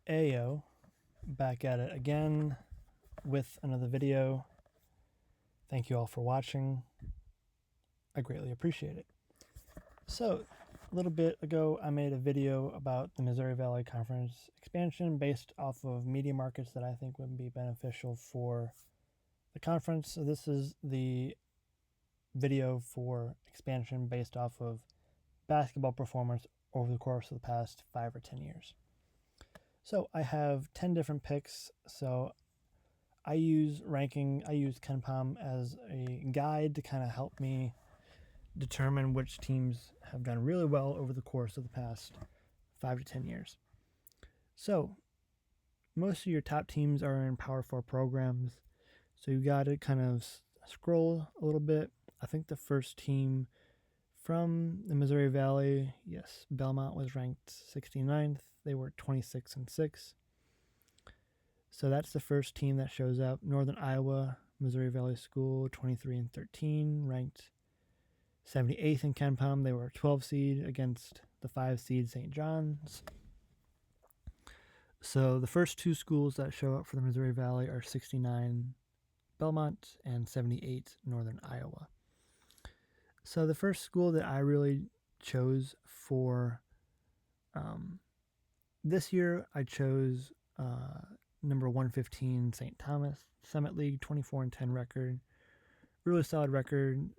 Ayo, back at it again with another video. Thank you all for watching. I greatly appreciate it. So, a little bit ago, I made a video about the Missouri Valley Conference expansion based off of media markets that I think would be beneficial for the conference. So this is the video for expansion based off of basketball performance over the course of the past 5 or 10 years. So I have 10 different picks. So I use KenPom as a guide to kind of help me determine which teams have done really well over the course of the past 5 to 10 years. So most of your top teams are in Power 4 programs. So you got to kind of scroll a little bit. I think the first team from the Missouri Valley, yes, Belmont was ranked 69th. They were 26-6. So that's the first team that shows up. Northern Iowa, Missouri Valley School, 23-13, ranked 78th in KenPom. They were a 12 seed against the 5 seed St. John's. So the first two schools that show up for the Missouri Valley are 69 Belmont and 78 Northern Iowa. So the first school that I really chose for this year, I chose number 115 St. Thomas, Summit League, 24-10 record. Really solid record.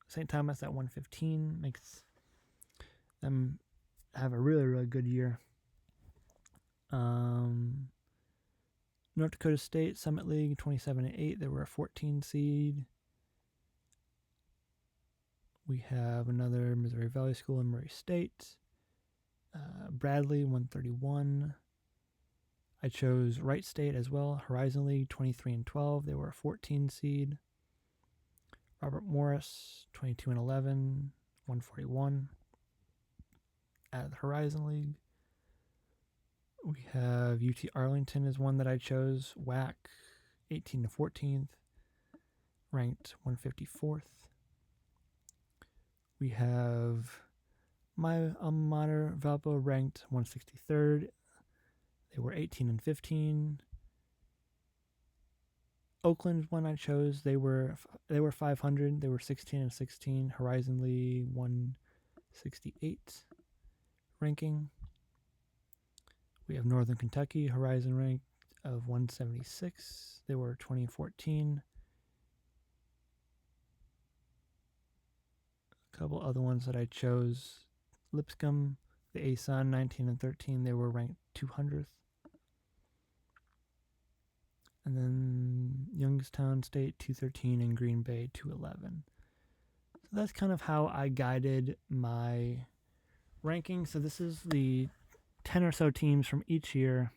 St. Thomas at 115 makes them have a really, really good year. North Dakota State, Summit League, 27-8. They were a 14 seed. We have another Missouri Valley School in Murray State. Bradley, 131. I chose Wright State as well. Horizon League, 23-12. They were a 14 seed. Robert Morris, 22-11, 141. Out of the Horizon League. We have UT Arlington is one that I chose. WAC, 18-14th, ranked 154th. We have my alma mater, Valpo, ranked 163rd. They were 18-15. Oakland one I chose. They were 500. They were 16-16. Horizon League 168 ranking. We have Northern Kentucky, Horizon rank of 176. They were 2014. A couple other ones that I chose. Lipscomb, the ASUN, 19-13. They were ranked 200th. And then Youngstown State, 213, and Green Bay, 211. So that's kind of how I guided my ranking. So this is the 10 or so teams from each year,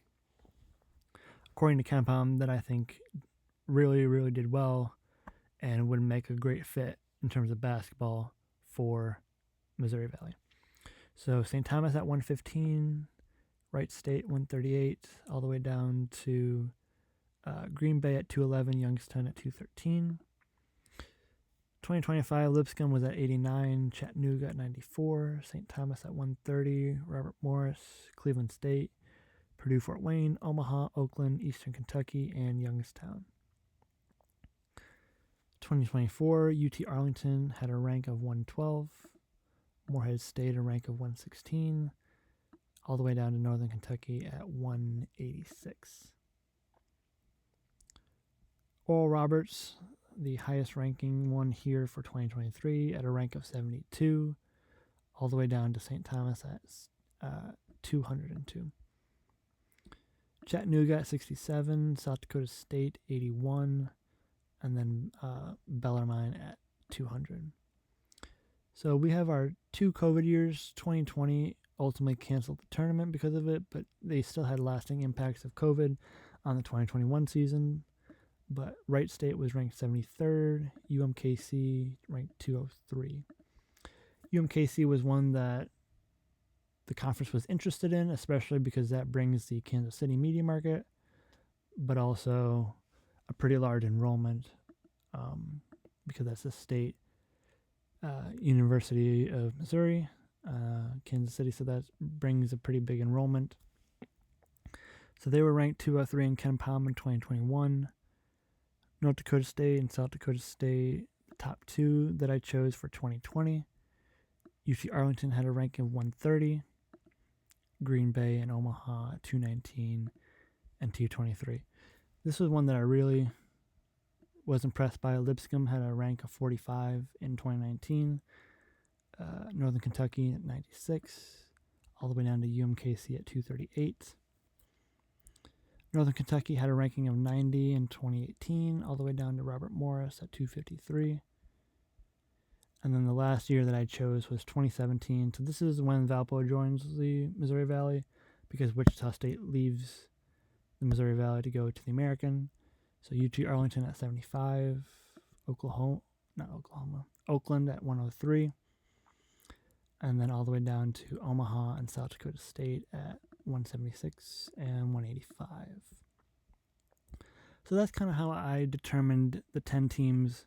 according to KenPom, that I think really, really did well and would make a great fit in terms of basketball for Missouri Valley. So St. Thomas at 115, Wright State 138, all the way down to Green Bay at 211, Youngstown at 213. 2025, Lipscomb was at 89, Chattanooga at 94, St. Thomas at 130, Robert Morris, Cleveland State, Purdue Fort Wayne, Omaha, Oakland, Eastern Kentucky, and Youngstown. 2024, UT Arlington had a rank of 112, Morehead State a rank of 116, all the way down to Northern Kentucky at 186. Oral Roberts, the highest ranking one here for 2023 at a rank of 72, all the way down to St. Thomas at 202. Chattanooga at 67, South Dakota State 81, and then Bellarmine at 200. So we have our 2 COVID years. 2020 ultimately canceled the tournament because of it, but they still had lasting impacts of COVID on the 2021 season. But Wright State was ranked 73rd, UMKC ranked 203. UMKC was one that the conference was interested in, especially because that brings the Kansas City media market, but also a pretty large enrollment because that's the state University of Missouri, Kansas City, so that brings a pretty big enrollment. So they were ranked 203 in KenPom in 2021. North Dakota State and South Dakota State, the top two that I chose for 2020. UT Arlington had a ranking of 130. Green Bay and Omaha at 219 and 223. This was one that I really was impressed by. Lipscomb had a rank of 45 in 2019. Northern Kentucky at 96, all the way down to UMKC at 238. Northern Kentucky had a ranking of 90 in 2018, all the way down to Robert Morris at 253. And then the last year that I chose was 2017. So this is when Valpo joins the Missouri Valley, because Wichita State leaves the Missouri Valley to go to the American. So UT Arlington at 75, Oakland at 103, and then all the way down to Omaha and South Dakota State at 176 and 185. So that's kind of how I determined the 10 teams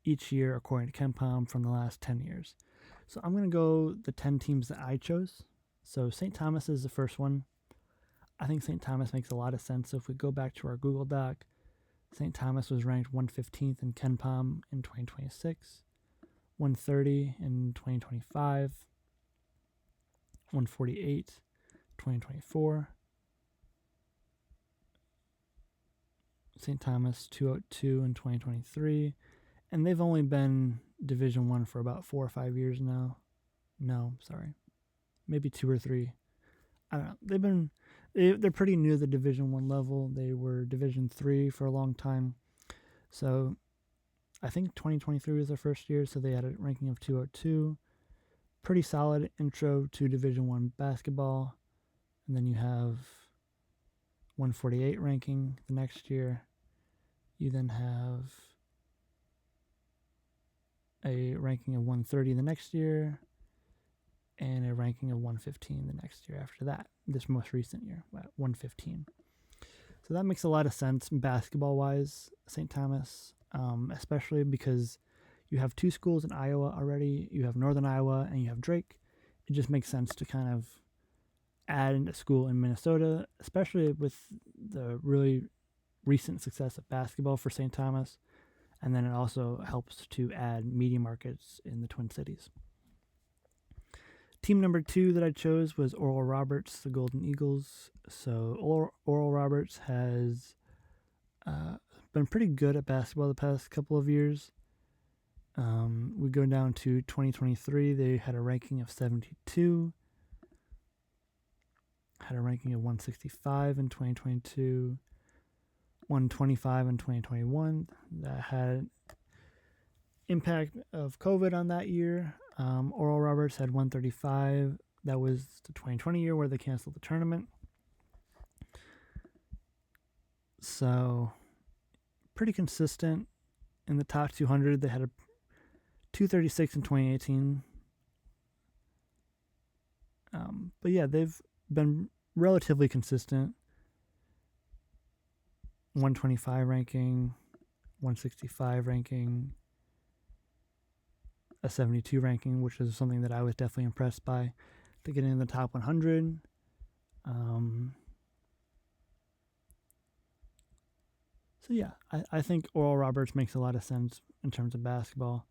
each year according to KenPom from the last 10 years. So I'm going to go the 10 teams that I chose. So St. Thomas is the first one. I think St. Thomas makes a lot of sense. So if we go back to our Google Doc, St. Thomas was ranked 115th in KenPom in 2026, 130 in 2025, 148, 2024. St. Thomas 202 in 2023, and they've only been Division I for about 4 or 5 years now. No, sorry, maybe 2 or 3. I don't know. They're pretty new to the Division I level. They were Division III for a long time. So I think 2023 was their first year, so they had a ranking of 202. Pretty solid intro to Division I basketball. And then you have 148 ranking the next year. You then have a ranking of 130 the next year, and a ranking of 115 the next year after that, this most recent year, at 115. So that makes a lot of sense basketball-wise, St. Thomas, especially because you have 2 schools in Iowa already. You have Northern Iowa and you have Drake. It just makes sense to kind of add a school in Minnesota, especially with the really recent success of basketball for St. Thomas. And then it also helps to add media markets in the Twin Cities. Team number 2 that I chose was Oral Roberts, the Golden Eagles. So Oral Roberts has been pretty good at basketball the past couple of years. We go down to 2023. They had a ranking of 72. Had a ranking of 165 in 2022. 125 in 2021. That had impact of COVID on that year. Oral Roberts had 135. That was the 2020 year where they canceled the tournament. So pretty consistent in the top 200. They had a 236 in 2018. But yeah, they've been relatively consistent. 125 ranking, 165 ranking, a 72 ranking, which is something that I was definitely impressed by, to get in the top 100. So yeah, I think Oral Roberts makes a lot of sense in terms of basketball.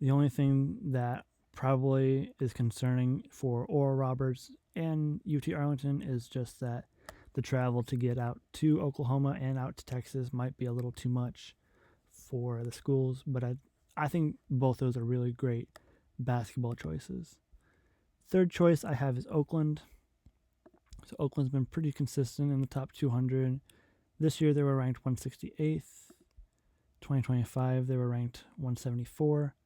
The only thing that probably is concerning for Oral Roberts and UT Arlington is just that the travel to get out to Oklahoma and out to Texas might be a little too much for the schools, but I think both those are really great basketball choices. Third choice I have is Oakland. So Oakland's been pretty consistent in the top 200. This year they were ranked 168th. 2025 they were ranked 174.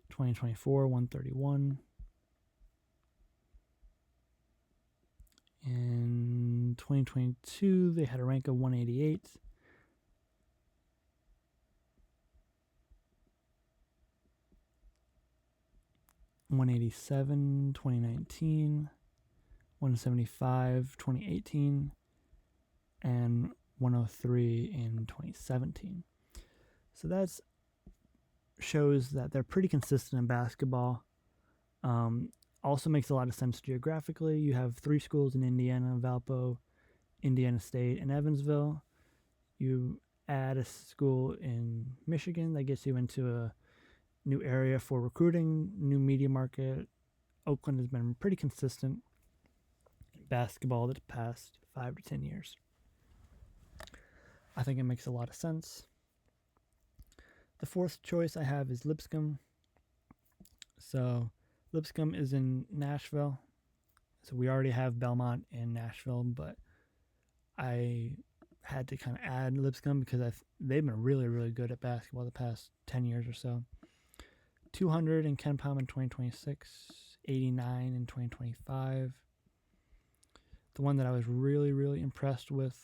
2024 131. In 2022 they had a rank of 188. $187 2019, $175 2018, and $103 in 2017. So that shows that they're pretty consistent in basketball. Also makes a lot of sense geographically. You have 3 schools in Indiana, Valpo, Indiana State, and Evansville. You add a school in Michigan that gets you into a new area for recruiting, new media market. Oakland has been pretty consistent in basketball the past 5 to 10 years. I think it makes a lot of sense. The fourth choice I have is Lipscomb. So Lipscomb is in Nashville. So we already have Belmont in Nashville, but I had to kind of add Lipscomb because they've been really, really good at basketball the past 10 years or so. 200 in KenPom in 2026, 89 in 2025. The one that I was really, really impressed with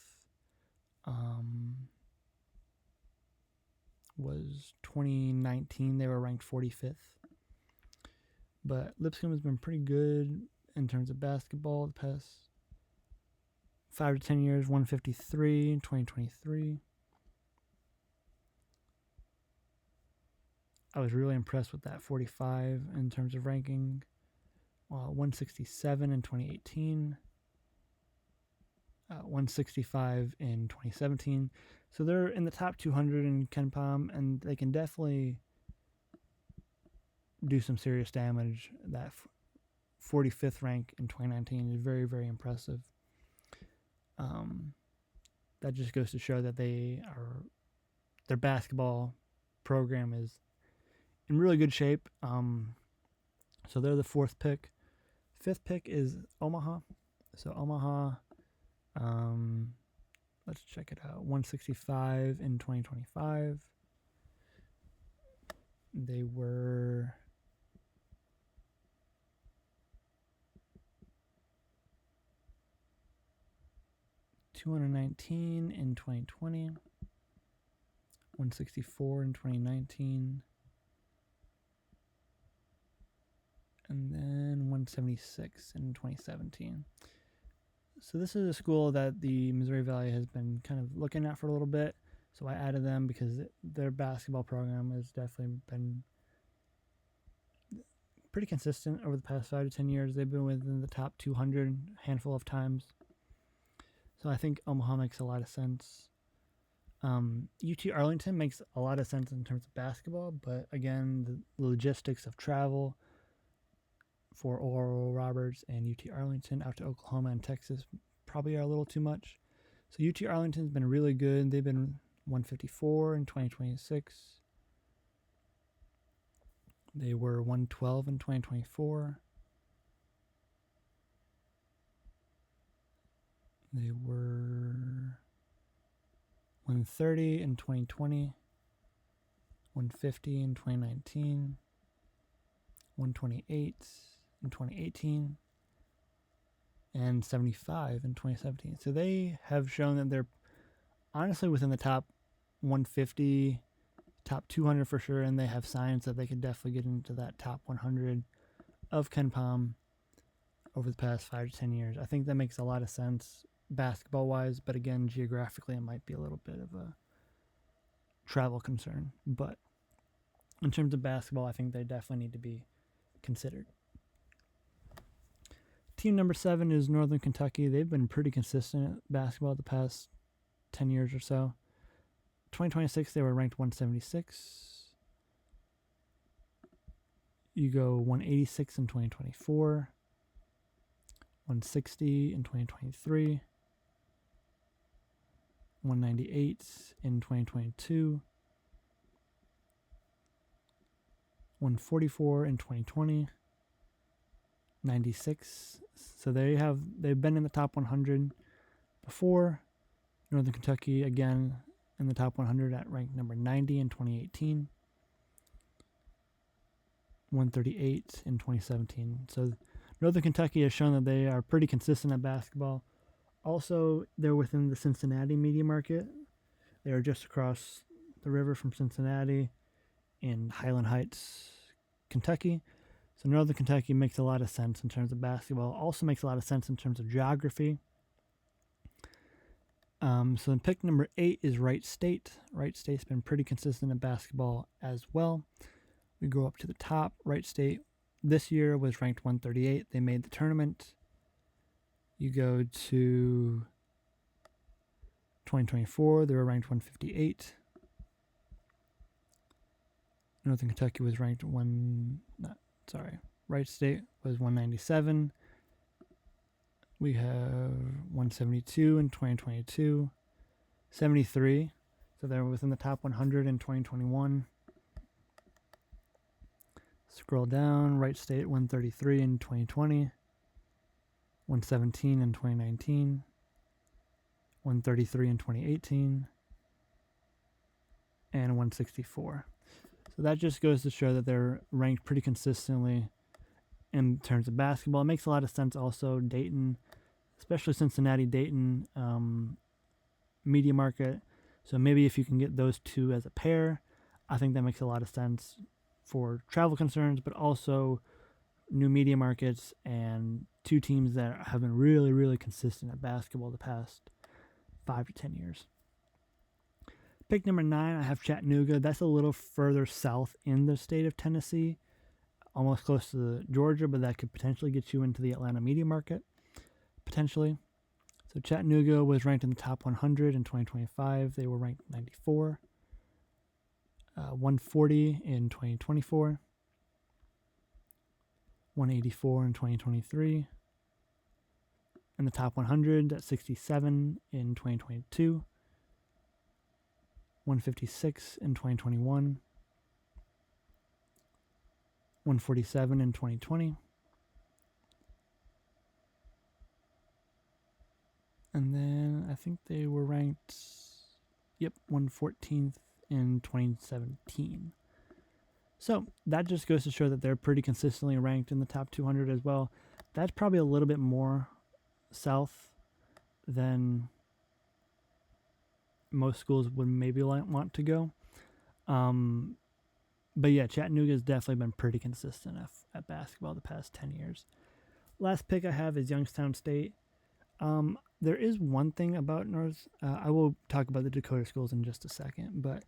was 2019. They were ranked 45th. But Lipscomb has been pretty good in terms of basketball the past 5 to 10 years. 153 in 2023. I was really impressed with that 45 in terms of ranking. 167 in 2018. 165 in 2017. So they're in the top 200 in KenPom, and they can definitely do some serious damage. That 45th rank in 2019 is very, very impressive. That just goes to show that their basketball program is in really good shape. So they're the fourth pick. Fifth pick is Omaha. So Omaha, let's check it out. 165 in 2025. They were $219 in 2020. 164 in 2019. And then 176 in 2017. So this is a school that the Missouri Valley has been kind of looking at for a little bit. So I added them because their basketball program has definitely been pretty consistent over the past 5 to 10 years. They've been within the top 200 a handful of times. So I think Omaha makes a lot of sense. UT Arlington makes a lot of sense in terms of basketball, but again, the logistics of travel for Oral Roberts and UT Arlington out to Oklahoma and Texas probably are a little too much. So UT Arlington's been really good. They've been 154 in 2026. They were 112 in 2024. They were 130 in 2020. 150 in 2019. 128 in 2018, and 75 in 2017. So they have shown that they're honestly within the top 150, top 200 for sure, and they have signs that they could definitely get into that top 100 of KenPom over the past 5 to 10 years. I think that makes a lot of sense basketball-wise, but again, geographically, it might be a little bit of a travel concern. But in terms of basketball, I think they definitely need to be considered. Team number 7 is Northern Kentucky. They've been pretty consistent at basketball the past 10 years or so. 2026, they were ranked 176. You go 186 in 2024. 160 in 2023. 198 in 2022. 144 in 2020. 96. So they've been in the top 100 before. Northern Kentucky again in the top 100 at rank number 90 in 2018. 138 in 2017. So Northern Kentucky has shown that they are pretty consistent at basketball. Also, they're within the Cincinnati media market. They are just across the river from Cincinnati in Highland Heights, Kentucky. So Northern Kentucky makes a lot of sense in terms of basketball. Also makes a lot of sense in terms of geography. So then pick number 8 is Wright State. Wright State's been pretty consistent in basketball as well. We go up to the top. Wright State this year was ranked 138. They made the tournament. You go to 2024, they were ranked 158. Northern Kentucky was ranked Wright State was 197. We have 172 in 2022, 73. So they're within the top 100 in 2021. Scroll down, Wright State 133 in 2020, 117 in 2019, 133 in 2018, and 164. So that just goes to show that they're ranked pretty consistently in terms of basketball. It makes a lot of sense also. Dayton, especially Cincinnati, Dayton, media market. So maybe if you can get those two as a pair, I think that makes a lot of sense for travel concerns, but also new media markets and two teams that have been really, really consistent at basketball the past 5 to 10 years. Pick number 9, I have Chattanooga. That's a little further south in the state of Tennessee, almost close to Georgia, but that could potentially get you into the Atlanta media market, potentially. So Chattanooga was ranked in the top 100 in 2025. They were ranked 94. 140 in 2024. 184 in 2023. In the top 100, at 67 in 2022. 156 in 2021. 147 in 2020. And then I think they were ranked, 114th in 2017. So that just goes to show that they're pretty consistently ranked in the top 200 as well. That's probably a little bit more south than most schools would maybe want to go. But yeah, Chattanooga has definitely been pretty consistent at basketball the past 10 years. Last pick I have is Youngstown State. There is one thing about North. I will talk about the Dakota schools in just a second, but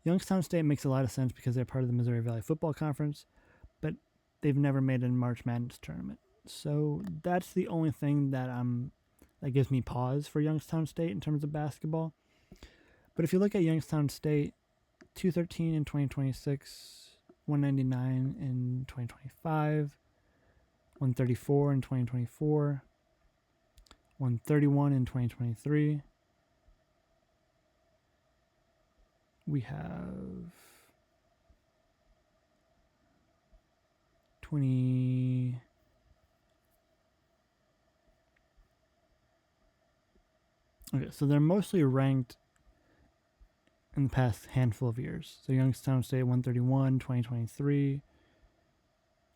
Youngstown State makes a lot of sense because they're part of the Missouri Valley Football Conference, but they've never made a March Madness tournament. So that's the only thing that gives me pause for Youngstown State in terms of basketball. But if you look at Youngstown State, 213 in 2026, 199 in 2025, 134 in 2024, 131 in 2023. We have 20. Okay, so they're mostly ranked in the past handful of years. So Youngstown State 131, 2023,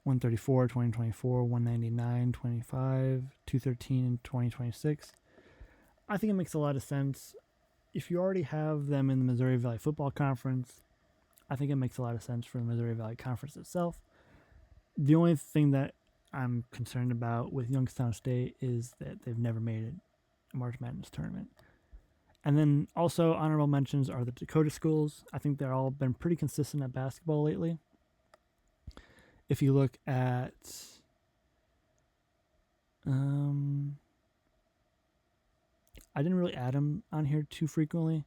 134, 2024, 199, 25, 213 in 2026. I think it makes a lot of sense. If you already have them in the Missouri Valley Football Conference, I think it makes a lot of sense for the Missouri Valley Conference itself. The only thing that I'm concerned about with Youngstown State is that they've never made a March Madness tournament. And then also honorable mentions are the Dakota schools. I think they're all been pretty consistent at basketball lately. If you look at I didn't really add them on here too frequently.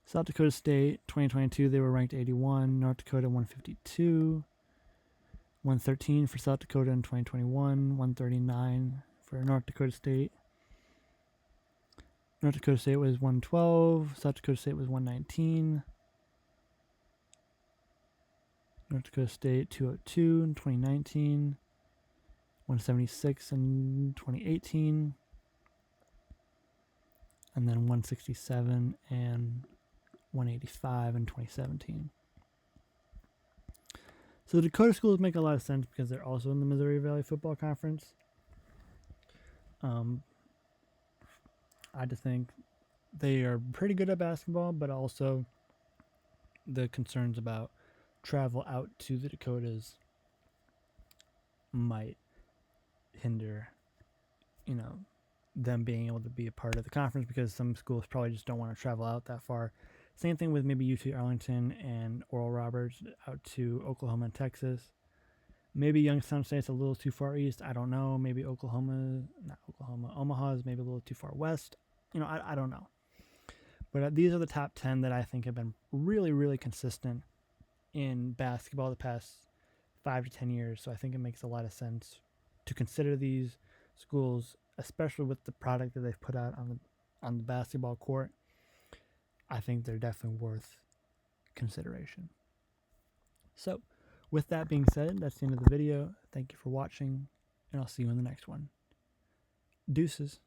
South Dakota State, 2022, they were ranked 81. North Dakota, 152. 113 for South Dakota in 2021. 139 for North Dakota State. North Dakota State was 112. South Dakota State was 119. North Dakota State, 202 in 2019. 176 in 2018. And then 167 and 185 in 2017. So the Dakota schools make a lot of sense because they're also in the Missouri Valley Football Conference. I just think they are pretty good at basketball, but also the concerns about travel out to the Dakotas might hinder, them being able to be a part of the conference because some schools probably just don't want to travel out that far. Same thing with maybe UT Arlington and Oral Roberts out to Oklahoma and Texas. Maybe Youngstown State's a little too far east. I don't know. Maybe Omaha is maybe a little too far west. I don't know. But these are the top 10 that I think have been really, really consistent in basketball the past 5 to 10 years. So I think it makes a lot of sense to consider these schools, especially with the product that they've put out on the basketball court. I think they're definitely worth consideration. So with that being said, that's the end of the video. Thank you for watching, and I'll see you in the next one. Deuces.